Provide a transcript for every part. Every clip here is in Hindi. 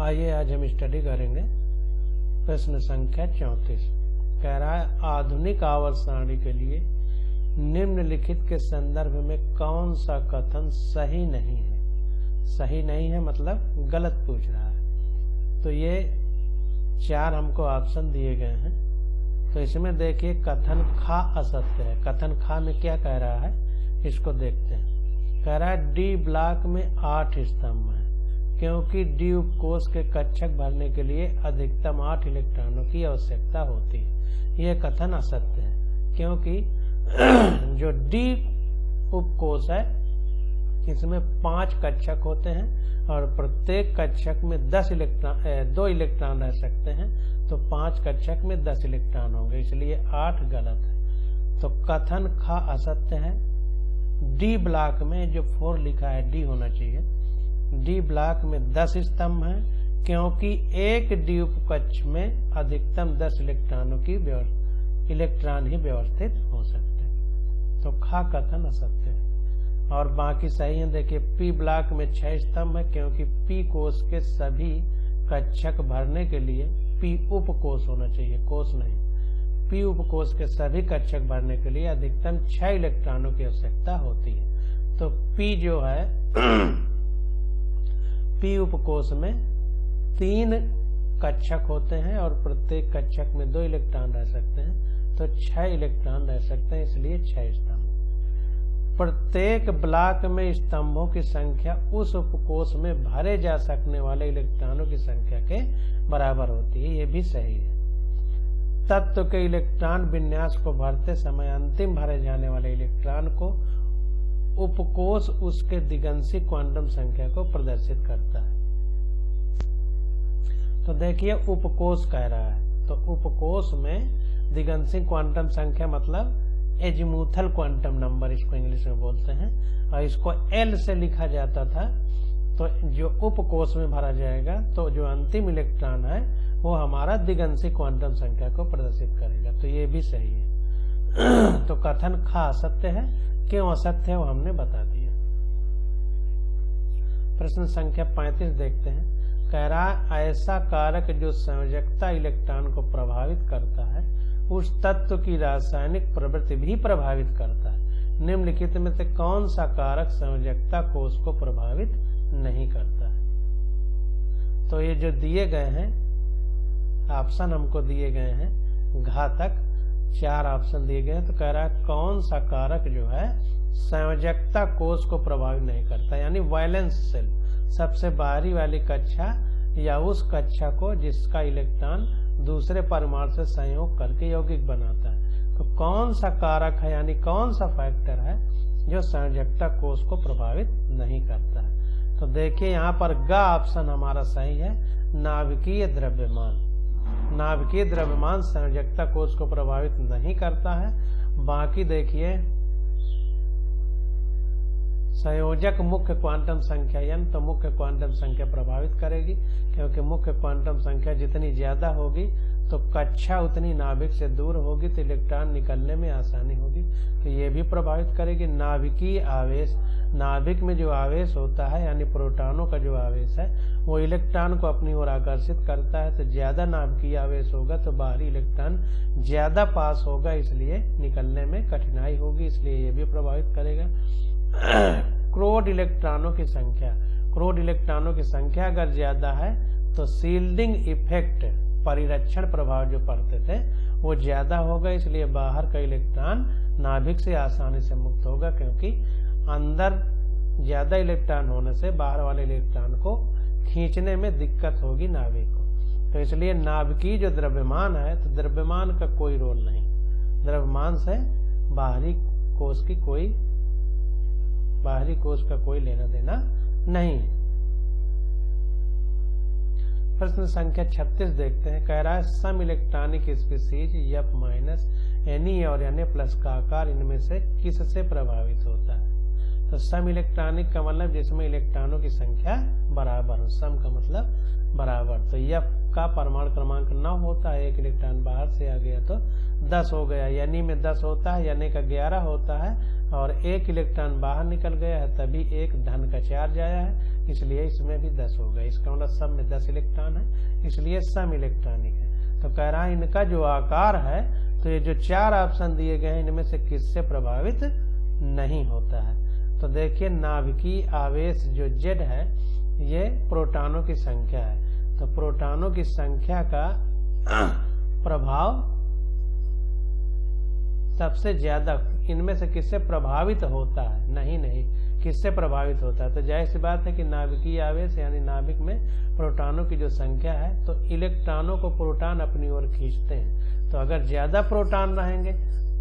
आइए आज हम स्टडी करेंगे प्रश्न संख्या 34। कह रहा है आधुनिक आवर्त सारणी के लिए निम्नलिखित के संदर्भ में कौन सा कथन सही नहीं है। सही नहीं है मतलब गलत पूछ रहा है। तो ये 4 हमको ऑप्शन दिए गए हैं। तो इसमें देखिए कथन खा असत्य है। कथन खा में क्या कह रहा है इसको देखते हैं। कह रहा है डी ब्लॉक में 8 स्तंभ है क्योंकि डी उपकोष के कक्षक भरने के लिए अधिकतम 8 इलेक्ट्रॉनों की आवश्यकता होती है। यह कथन असत्य है क्योंकि जो डी उपकोष है इसमें 5 कक्षक होते हैं और प्रत्येक कक्षक में 2 इलेक्ट्रॉन रह सकते हैं। तो 5 कक्षक में 10 इलेक्ट्रॉन होंगे, इसलिए 8 गलत है। तो कथन खा असत्य है। डी ब्लॉक में जो 4 लिखा है डी होना चाहिए। डी ब्लॉक में 10 स्तंभ हैं क्योंकि एक डी उपकक्ष में अधिकतम 10 इलेक्ट्रॉन ही व्यवस्थित हो सकते हैं। तो खा कथन असत्य है और बाकी सही है। देखिए पी ब्लॉक में 6 स्तंभ है क्योंकि पी कोष के सभी कक्षक भरने के लिए पी उपकोष होना चाहिए, कोष नहीं। पी उपकोष के सभी कक्षक भरने के लिए अधिकतम 6 इलेक्ट्रॉनों की आवश्यकता होती है। तो पी जो है पी उपकोष में 3 कक्षक होते हैं और प्रत्येक कक्षक में 2 इलेक्ट्रॉन रह सकते हैं। तो 6 इलेक्ट्रॉन रह सकते हैं, इसलिए 6 स्तंभ। प्रत्येक ब्लॉक में स्तंभों की संख्या उस उपकोष में भरे जा सकने वाले इलेक्ट्रॉनों की संख्या के बराबर होती है। ये भी सही है। तत्व के इलेक्ट्रॉन विन्यास को भरते समय अंतिम भरे जाने वाले इलेक्ट्रॉन को उपकोष उसके दिगंशी क्वांटम संख्या को प्रदर्शित करता है। तो देखिए उपकोष कह रहा है तो उपकोष में दिगंशी क्वांटम संख्या मतलब एजिमुथल क्वांटम नंबर इसको इंग्लिश में बोलते हैं और इसको एल से लिखा जाता था। तो जो उपकोष में भरा जाएगा तो जो अंतिम इलेक्ट्रॉन है वो हमारा दिगंशी क्वांटम संख्या को प्रदर्शित करेगा। तो ये भी सही है। तो कथन खा असत्य है। क्यों असत्य है वो हमने बता दिया। प्रश्न संख्या 35 देखते हैं। कह रहा ऐसा कारक जो संयोजकता इलेक्ट्रॉन को प्रभावित करता है उस तत्व की रासायनिक प्रवृत्ति भी प्रभावित करता है। निम्नलिखित में से कौन सा कारक संयोजकता कोष को प्रभावित नहीं करता है। तो ये जो दिए गए हैं ऑप्शन हमको दिए गए हैं घातक 4 ऑप्शन दिए गए हैं। तो कह रहा है कौन सा कारक जो है संयोजकता कोष को प्रभावित नहीं करता, यानी वैलेंस शेल सबसे बाहरी वाली कक्षा या उस कक्षा को जिसका इलेक्ट्रॉन दूसरे परमाणु से संयोग करके यौगिक बनाता है। तो कौन सा कारक है यानी कौन सा फैक्टर है जो संयोजकता कोष को प्रभावित नहीं करता है। तो देखिए यहाँ पर ग ऑप्शन हमारा सही है। नाभिकीय द्रव्यमान। नाभिकीय द्रव्यमान संयोजकता कोष को प्रभावित नहीं करता है। बाकी देखिए संयोजक मुख्य क्वांटम संख्या n तो मुख्य क्वांटम संख्या प्रभावित करेगी क्योंकि मुख्य क्वांटम संख्या जितनी ज्यादा होगी तो कक्षा उतनी नाभिक से दूर होगी तो इलेक्ट्रॉन निकलने में आसानी होगी। तो ये भी प्रभावित करेगी। नाभिकीय आवेश, नाभिक में जो आवेश होता है यानी प्रोटॉनों का जो आवेश है वो इलेक्ट्रॉन को अपनी ओर आकर्षित करता है। तो ज्यादा नाभिकीय आवेश होगा तो बाहरी इलेक्ट्रॉन ज्यादा पास होगा, इसलिए निकलने में कठिनाई होगी, इसलिए ये भी प्रभावित करेगा। क्रोड इलेक्ट्रॉनों की संख्या, क्रोड इलेक्ट्रॉनों की संख्या अगर ज्यादा है तो शील्डिंग इफेक्ट परिरक्षण प्रभाव जो पड़ते थे वो ज्यादा होगा, इसलिए बाहर का इलेक्ट्रॉन नाभिक से आसानी से मुक्त होगा क्योंकि अंदर ज्यादा इलेक्ट्रॉन होने से बाहर वाले इलेक्ट्रॉन को खींचने में दिक्कत होगी नाभिक को। तो इसलिए नाभिकीय जो द्रव्यमान है तो द्रव्यमान का कोई रोल नहीं, द्रव्यमान से बाहरी कोष का कोई लेना देना नहीं। प्रश्न संख्या 36 देखते हैं। कह रहा है some electronic species F minus Na और Na+ का आकार इनमें से किससे प्रभावित होता है। तो सम इलेक्ट्रॉनिक का मतलब जिसमें इलेक्ट्रॉनों की संख्या बराबर हो। सम का मतलब बराबर। तो F का परमाणु क्रमांक 9 होता है, 1 इलेक्ट्रॉन बाहर से आ गया तो 10 हो गया। Na में 10 होता है, Na का 11 होता है और 1 इलेक्ट्रॉन बाहर निकल गया है तभी 1 धन का चार्ज आया है। इसलिए इसमें भी 10 होगा। इसका मतलब सब में 10 इलेक्ट्रॉन है, इसलिए सम इलेक्ट्रॉनिक है। तो कह रहा है इनका जो आकार है, तो ये जो 4 ऑप्शन दिए गए हैं इनमें से किससे प्रभावित नहीं होता है। तो देखिए नाभिकीय आवेश जो Z है ये प्रोटॉनों की संख्या है। तो प्रोटॉनों की संख्या का प्रभाव सबसे ज्यादा इनमें से किससे प्रभावित होता है? नहीं, किससे प्रभावित होता है? तो जाहिर सी बात है कि नाभिकीय आवेश यानी नाभिक में प्रोटॉनों की जो संख्या है, तो इलेक्ट्रॉनों को प्रोटॉन अपनी ओर खींचते हैं। तो अगर ज्यादा प्रोटॉन रहेंगे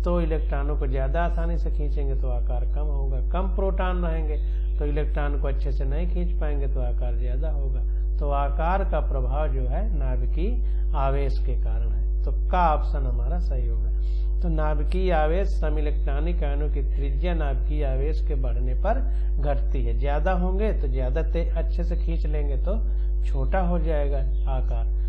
तो इलेक्ट्रॉनों को ज्यादा आसानी से खींचेंगे तो आकार कम होगा। कम प्रोटॉन रहेंगे तो इलेक्ट्रॉन को अच्छे से नहीं खींच पाएंगे तो आकार ज्यादा होगा। तो आकार का प्रभाव जो है नाभिकीय आवेश के कारण है। तो का ऑप्शन हमारा सही होगा। तो नाभिकीय आवेश सम इलेक्ट्रॉनिक आयनों की त्रिज्या नाभिकीय आवेश के बढ़ने पर घटती है। ज्यादा होंगे तो ज्यादा अच्छे से खींच लेंगे तो छोटा हो जाएगा आकार।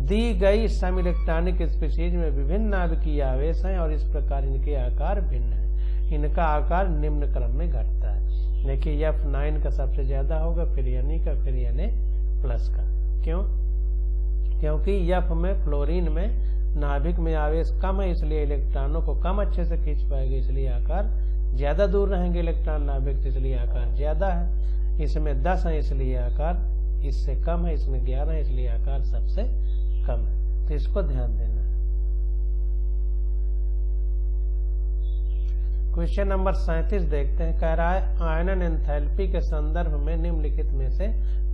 दी गई सम इलेक्ट्रॉनिक स्पीशीज में विभिन्न नाभिकीय आवेश हैं और इस प्रकार इनके आकार भिन्न हैं। इनका आकार निम्न क्रम में घटता है। देखिए F9 का सबसे ज्यादा होगा, फिर Na का, फिर Na+ का। क्यों? क्योंकि F में फ्लोरीन में नाभिक में आवेश कम है, इसलिए इलेक्ट्रॉनों को कम अच्छे से खींच पाएगा, इसलिए आकार ज्यादा दूर रहेंगे इलेक्ट्रॉन नाभिक से, इसलिए आकार ज्यादा है। इसमें 10 है इसलिए आकार इससे कम है, इसमें 11 है इसलिए आकार सबसे कम है। तो इसको ध्यान देना। क्वेश्चन नंबर 37 देखते हैं। कह रहा है आयनन एंथैल्पी के संदर्भ में निम्नलिखित में से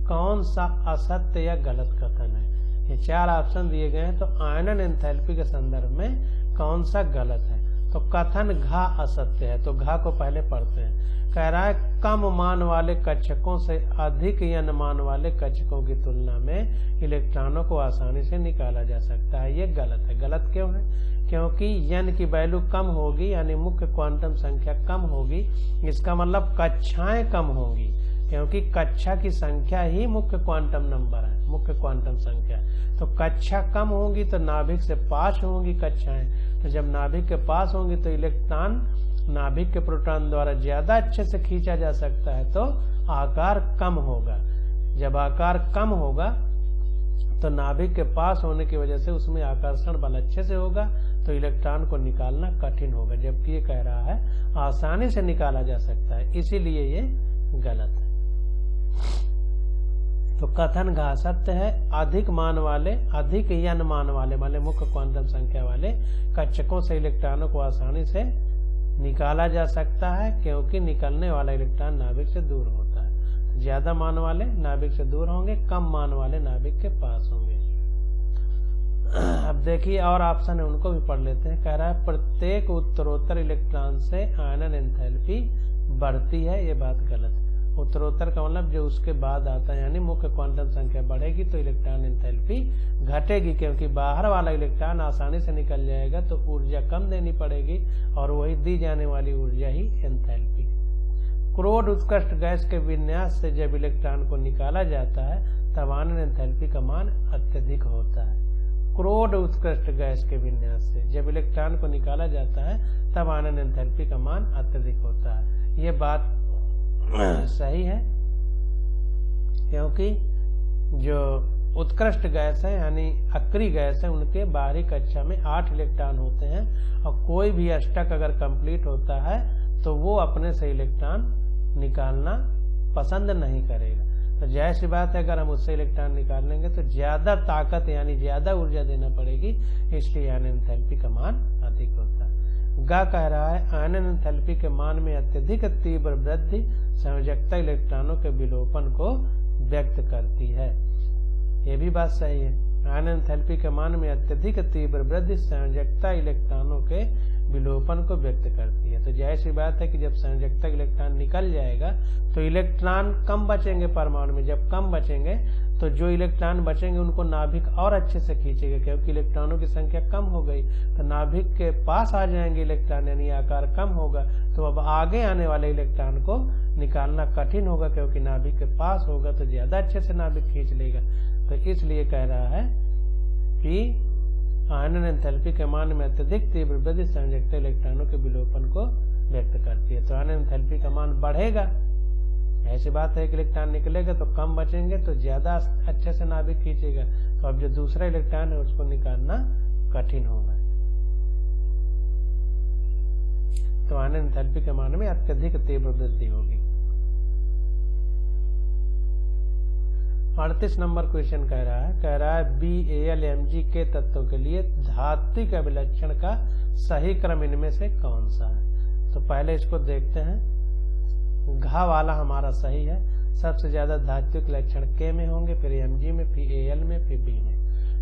कौन सा असत्य या गलत कथन है? ये 4 ऑप्शन दिए गए हैं। तो आयनन एंथैल्पी के संदर्भ में कौन सा गलत है? तो कथन घ असत्य है। तो घ को पहले पढ़ते हैं। कह रहा है कम मान वाले कक्षकों से अधिक यन मान वाले कक्षकों की तुलना में इलेक्ट्रॉनों को आसानी से निकाला जा सकता है। ये गलत है। गलत क्यों है? क्योंकि यन की वैल्यू कम होगी यानी मुख्य क्वांटम संख्या कम होगी। इसका मतलब कक्षाएं कम होंगी, क्योंकि कक्षा की संख्या ही मुख्य क्वांटम नंबर है, मुख्य क्वांटम संख्या। तो कक्षा कम होंगी तो नाभिक से पास होंगी कक्षाएं। तो जब नाभिक के पास होंगी तो इलेक्ट्रॉन नाभिक के प्रोटॉन द्वारा ज्यादा अच्छे से खींचा जा सकता है, तो आकार कम होगा। जब आकार कम होगा तो नाभिक के पास होने की वजह से उसमें आकर्षण बल अच्छे से होगा, तो इलेक्ट्रॉन को निकालना कठिन होगा। जबकि ये कह रहा है आसानी से निकाला जा सकता है, इसीलिए ये गलत है। तो कथन घ सत्य है। अधिक मान वाले, अधिक यन मान वाले माने मुख्य क्वांटम संख्या वाले कक्षकों से इलेक्ट्रॉनों को आसानी से निकाला जा सकता है, क्योंकि निकलने वाला इलेक्ट्रॉन नाभिक से दूर होता है। ज्यादा मान वाले नाभिक से दूर होंगे, कम मान वाले नाभिक के पास होंगे। अब देखिए और ऑप्शन है, उनको भी पढ़ लेते हैं। कह रहा है प्रत्येक उत्तरोत्तर इलेक्ट्रॉन से आयनन एंथैल्पी बढ़ती है। ये बात गलत है। उत्तरोत्तर का मतलब जो उसके बाद आता है, यानी मुख्य क्वांटम संख्या बढ़ेगी तो इलेक्ट्रॉन एंथैल्पी घटेगी, क्योंकि बाहर वाला इलेक्ट्रॉन आसानी से निकल जाएगा तो ऊर्जा कम देनी पड़ेगी और वही दी जाने वाली ऊर्जा ही एंथैल्पी। क्रोड उत्कृष्ट गैस के विन्यास से जब इलेक्ट्रॉन को निकाला जाता है तब आयनन एंथैल्पी का मान अत्यधिक होता है। क्रोड उत्कृष्ट गैस के विन्यास से जब इलेक्ट्रॉन को निकाला जाता है तब आयनन एंथैल्पी का मान अत्यधिक होता है। ये बात सही है, क्योंकि जो उत्कृष्ट गैस है यानी अक्रिय गैस है, उनके बाहरी कक्षा में 8 इलेक्ट्रॉन होते हैं और कोई भी अष्टक अगर कंप्लीट होता है तो वो अपने से इलेक्ट्रॉन निकालना पसंद नहीं करेगा। तो जाहिर सी बात है अगर हम उससे इलेक्ट्रॉन निकाल लेंगे तो ज्यादा ताकत यानी ज्यादा ऊर्जा देना पड़ेगी, इसलिए आयनन एंथैल्पी का मान अधिक होता है। गा कह रहा है आयनन एंथैल्पी के मान में अत्यधिक तीव्र वृद्धि संयोजकता इलेक्ट्रॉनों के विलोपन को व्यक्त करती है। ये भी बात सही है। आयनन एंथैल्पी के मान में अत्यधिक तीव्र वृद्धि संयोजकता इलेक्ट्रॉनों के विलोपन को व्यक्त करती है। तो जाहिर सी बात है कि जब संयोजकता इलेक्ट्रॉन निकल जाएगा तो इलेक्ट्रॉन कम बचेंगे परमाणु में। जब कम बचेंगे तो जो इलेक्ट्रॉन बचेंगे उनको नाभिक और अच्छे से खींचेगा, क्योंकि इलेक्ट्रॉनों की संख्या कम हो गई तो नाभिक के पास आ जाएंगे इलेक्ट्रॉन, यानी आकार कम होगा। तो अब आगे आने वाले इलेक्ट्रॉन को निकालना कठिन होगा, क्योंकि नाभिक के पास होगा तो ज्यादा अच्छे से नाभिक खींच लेगा। तो इसलिए कह रहा है कि आयनन एंथैल्पी के मान में अत्यधिक तीव्र वृद्धि संयोजकता इलेक्ट्रॉनों के विलोपन को व्यक्त करती है। तो आयनन एंथैल्पी का मान बढ़ेगा ऐसी बात है, एक इलेक्ट्रॉन निकलेगा तो कम बचेंगे तो ज्यादा अच्छे से नाभिक खींचेगा, तो अब जो दूसरा इलेक्ट्रॉन है उसको निकालना कठिन होगा। तो आयन एंथैल्पी के मान में अत्यधिक तीव्र वृद्धि होगी। 38 नंबर क्वेश्चन कह रहा है BAlMg के तत्वों के लिए धात्विक अभिलक्षण का सही क्रम इनमें से कौन सा है। तो पहले इसको देखते हैं। घा वाला हमारा सही है, सबसे ज्यादा धात्विक लक्षण K में होंगे, फिर Mg में, फिर Al में, फिर B में।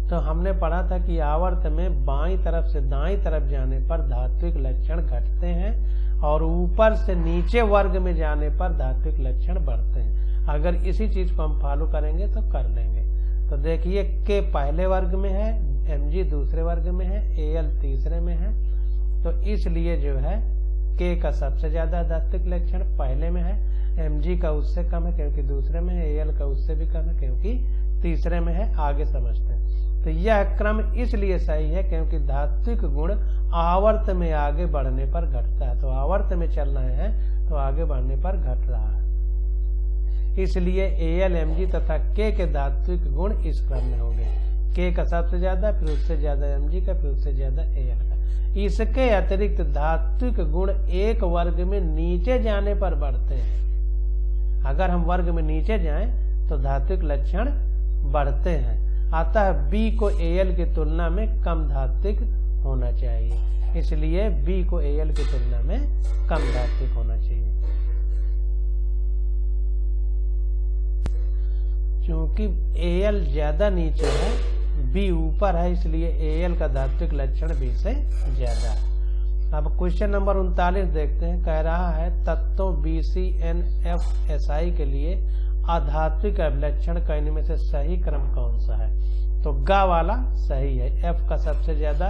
तो हमने पढ़ा था कि आवर्त में बाईं तरफ से दाईं तरफ जाने पर धात्विक लक्षण घटते हैं और ऊपर से नीचे वर्ग में जाने पर धात्विक लक्षण बढ़ते हैं। अगर इसी चीज को हम फॉलो करेंगे तो कर लेंगे। तो देखिए K पहले वर्ग में है, Mg दूसरे वर्ग में है, Al तीसरे में है, तो इसलिए जो है K का सबसे ज्यादा धात्विक लक्षण पहले में है, Mg का उससे कम है क्योंकि दूसरे में है, Al का उससे भी कम है क्योंकि तीसरे में है। आगे समझते हैं। तो यह क्रम इसलिए सही है क्योंकि धात्विक गुण आवर्त में आगे बढ़ने पर घटता है। तो आवर्त में चल रहे हैं तो आगे बढ़ने पर घट रहा है, इसलिए Al Mg तथा K के धात्विक गुण इस क्रम में होंगे। K का सबसे ज्यादा, फिर उससे ज्यादा Mg का, फिर उससे ज्यादा Al का। इसके अतिरिक्त धात्विक गुण एक वर्ग में नीचे जाने पर बढ़ते हैं। अगर हम वर्ग में नीचे जाएं तो धात्विक लक्षण बढ़ते हैं। अतः B को Al की तुलना में कम धात्विक होना चाहिए, इसलिए B को Al की तुलना में कम धात्विक होना चाहिए। क्योंकि Al ज्यादा नीचे है, B ऊपर है, इसलिए Al का धात्विक लक्षण B से ज्यादा है। अब क्वेश्चन नंबर 39 देखते हैं। कह रहा है तत्वों BCNFSI के लिए अधात्विक अभिलक्षण का इनमें से सही क्रम कौन सा है। तो गा वाला सही है, F का सबसे ज्यादा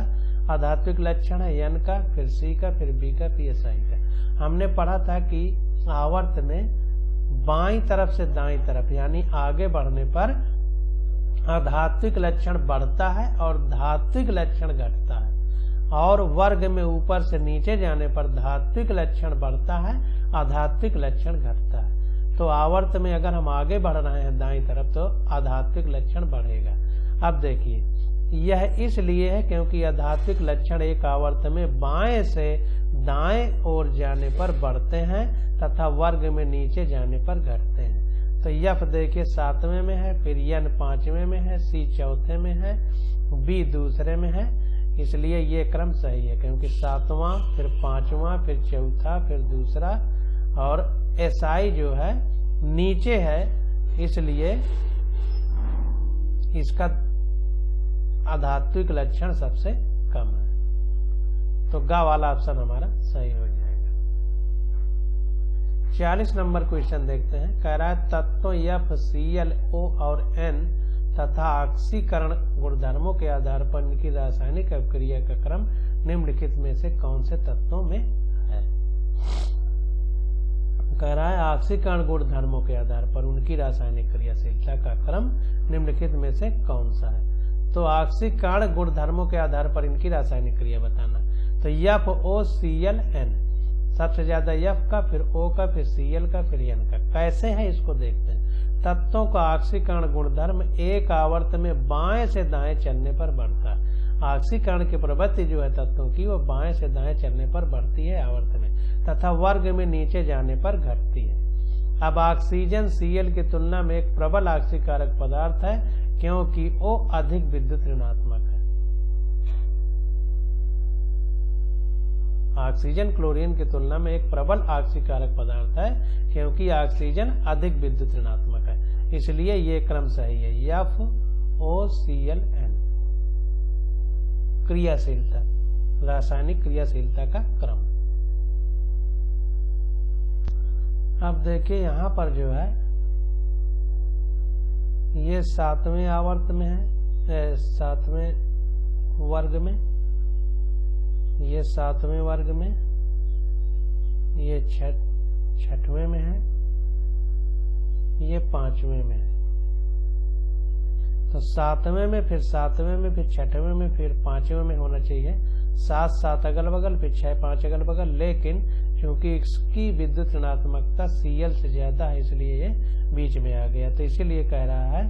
अधात्विक लक्षण है, N का, फिर C का, फिर B का, फिर SI का। हमने पढ़ा था कि आवर्त में बाईं तरफ से दाईं तरफ यानी आगे बढ़ने पर अधात्विक लक्षण बढ़ता है और धात्विक लक्षण घटता है, और वर्ग में ऊपर से नीचे जाने पर धात्विक लक्षण बढ़ता है, अधात्विक लक्षण घटता है। तो आवर्त में अगर हम आगे बढ़ रहे हैं दाईं तरफ तो अधात्विक लक्षण बढ़ेगा। अब देखिए यह इसलिए है क्योंकि अधात्विक लक्षण एक आवर्त में बाएं से दाएं ओर जाने पर बढ़ते हैं तथा वर्ग में नीचे जाने पर घटते हैं। तो F देखिए 7वें में है, फिर N 5वें में है, C 4थे में है, B दूसरे में है, इसलिए ये क्रम सही है क्योंकि 7वां, फिर 5वां, फिर 4था, फिर दूसरा, और SI जो है नीचे है, इसलिए इसका आध्यात्मिक लक्षण सबसे कम है। तो गा वाला ऑप्शन हमारा सही हो जाएगा। 40 नंबर क्वेश्चन देखते हैं। कह रहा है तत्वों F, Cl, O और N तथा ऑक्सीकरण गुणधर्मों के आधार पर इनकी रासायनिक अभिक्रिया का क्रम निम्नलिखित में से कौन से तत्वों में है। कह रहा है ऑक्सीकरण गुणधर्मों के आधार पर उनकी रासायनिक क्रियाशीलता का क्रम निम्नलिखित में से कौन सा है। तो ऑक्सीकरण गुणधर्मों के आधार पर इनकी रासायनिक क्रिया बताना। तो FOClN, सबसे ज्यादा F का, फिर O का, फिर Cl का, फिर N का। कैसे है इसको देखते हैं। तत्वों का ऑक्सीकरण गुणधर्म एक आवर्त में बाएं से दाएं चलने पर बढ़ता है। ऑक्सीकरण की प्रवृत्ति जो है तत्वों की वो बाएं से दाएं चलने पर बढ़ती है आवर्त में, तथा वर्ग में नीचे जाने पर घटती है। अब ऑक्सीजन Cl की तुलना में एक प्रबल ऑक्सीकारक पदार्थ है क्योंकि वो अधिक विद्युत ऋणात्मक है। ऑक्सीजन क्लोरीन की तुलना में एक प्रबल ऑक्सीकारक पदार्थ है क्योंकि ऑक्सीजन अधिक विद्युत ऋणात्मक है, इसलिए ये क्रम सही है। FOClN क्रियाशीलता, रासायनिक क्रियाशीलता का क्रम। अब देखिए यहाँ पर जो है ये 7वें आवर्त में है, 7वें वर्ग में, ये 7वें वर्ग में, ये 6वें में है, ये 5वें में है। तो 7वें में, फिर 7वें में, फिर 6वें में, फिर 5वें में होना चाहिए। 7 7 अगल बगल, फिर 6 5 अगल बगल, लेकिन क्योंकि इसकी विद्युत ऋणात्मकता Cl से ज्यादा है, इसलिए ये बीच में आ गया। तो इसीलिए कह रहा है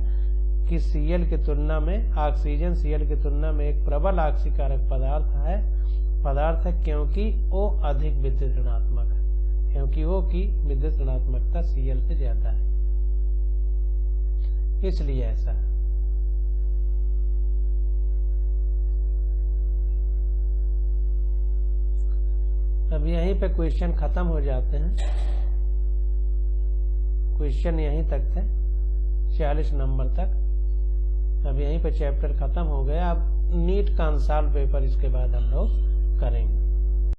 कि Cl की तुलना में ऑक्सीजन Cl की तुलना में एक प्रबल ऑक्सीकारक पदार्थ है, क्योंकि O अधिक विद्युत ऋणात्मक है, क्योंकि O की विद्युत ऋणात्मकता Cl से ज्यादा है, इसलिए ऐसा है। अब यहीं पे क्वेश्चन खत्म हो जाते हैं। क्वेश्चन यहीं तक थे, 40 नंबर तक। अब यहीं पे चैप्टर खत्म हो गया। अब नीट का आंसर पेपर इसके बाद हम लोग करेंगे।